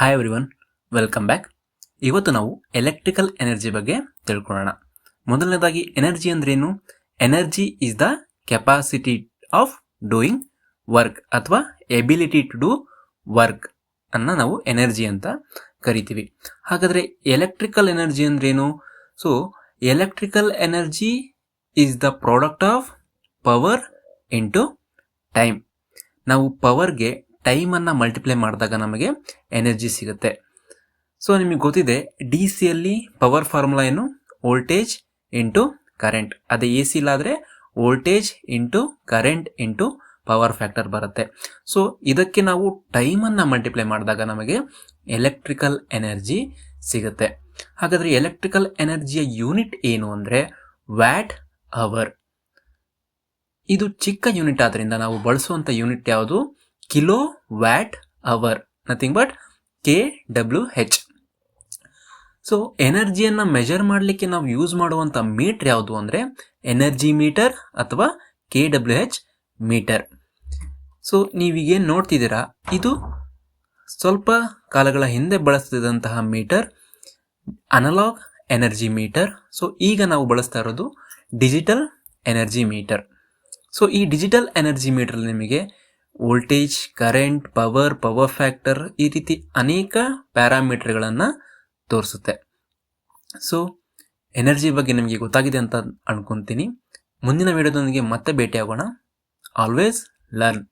Hi everyone, welcome back. ಇವತ್ತು ನಾವು electrical energy ಬಗ್ಗೆ ತಿಳ್ಕೊಳ್ಳೋಣ. ಮೊದಲನೇದಾಗಿ ಎನರ್ಜಿ ಅಂದ್ರೇನು? Energy is the capacity of doing work ಅಥವಾ ಎಬಿಲಿಟಿ ಟು ಡೂ ವರ್ಕ್ ಅನ್ನ ನಾವು ಎನರ್ಜಿ ಅಂತ ಕರಿತೀವಿ. ಹಾಗಾದ್ರೆ ಎಲೆಕ್ಟ್ರಿಕಲ್ ಎನರ್ಜಿ ಅಂದ್ರೇನು? So electrical energy is the product of power into time. ನಾವು ಪವರ್ಗೆ ಟೈಮನ್ನು ಮಲ್ಟಿಪ್ಲೈ ಮಾಡಿದಾಗ ನಮಗೆ ಎನರ್ಜಿ ಸಿಗುತ್ತೆ. ಸೊ ನಿಮಗೆ ಗೊತ್ತಿದೆ, ಡಿ ಸಿಯಲ್ಲಿ ಪವರ್ ಫಾರ್ಮುಲಾ ಏನು? Voltage into current. ಅದೇ ಎ ಸಿ ಇಲ್ಲಾದರೆ voltage into current into power factor ಬರುತ್ತೆ. ಸೊ ಇದಕ್ಕೆ ನಾವು ಟೈಮನ್ನು ಮಲ್ಟಿಪ್ಲೈ ಮಾಡಿದಾಗ ನಮಗೆ ಎಲೆಕ್ಟ್ರಿಕಲ್ ಎನರ್ಜಿ ಸಿಗುತ್ತೆ. ಹಾಗಾದರೆ ಎಲೆಕ್ಟ್ರಿಕಲ್ ಎನರ್ಜಿಯ ಯೂನಿಟ್ ಏನು ಅಂದರೆ ವ್ಯಾಟ್ ಅವರ್. ಇದು ಚಿಕ್ಕ ಯೂನಿಟ್ ಆದ್ದರಿಂದ ನಾವು ಬಳಸುವಂಥ ಯೂನಿಟ್ ಯಾವುದು? Kilo watt hour, nothing but KWH. So ಎನರ್ಜಿಯನ್ನು ಮೆಜರ್ ಮಾಡಲಿಕ್ಕೆ ನಾವು ಯೂಸ್ ಮಾಡುವಂಥ ಮೀಟರ್ ಯಾವುದು ಅಂದರೆ ಎನರ್ಜಿ ಮೀಟರ್ ಅಥವಾ KWH ಮೀಟರ್. ಸೊ ನೀವೀಗೇನು ನೋಡ್ತಿದ್ದೀರಾ, ಇದು ಸ್ವಲ್ಪ ಕಾಲಗಳ ಹಿಂದೆ ಬಳಸ್ತಿದ್ದಂತಹ meter analog energy meter. So ಈಗ ನಾವು ಬಳಸ್ತಾ ಇರೋದು ಡಿಜಿಟಲ್ ಎನರ್ಜಿ ಮೀಟರ್. ಸೊ ಈ ಡಿಜಿಟಲ್ ಎನರ್ಜಿ ಮೀಟರ್ ನಿಮಗೆ ವೋಲ್ಟೇಜ್, ಕರೆಂಟ್, ಪವರ್ ಫ್ಯಾಕ್ಟರ್ ಈ ರೀತಿ ಅನೇಕ ಪ್ಯಾರಾಮೀಟರ್ಗಳನ್ನು ತೋರಿಸುತ್ತೆ. ಸೊ ಎನರ್ಜಿ ಬಗ್ಗೆ ನಿಮಗೆ ಗೊತ್ತಾಗಿದೆ ಅಂತ ಅನ್ಕೊಂತೀನಿ. ಮುಂದಿನ ವಿಡಿಯೋದೊಂದಿಗೆ ಮತ್ತೆ ಭೇಟಿಯಾಗೋಣ. Always learn.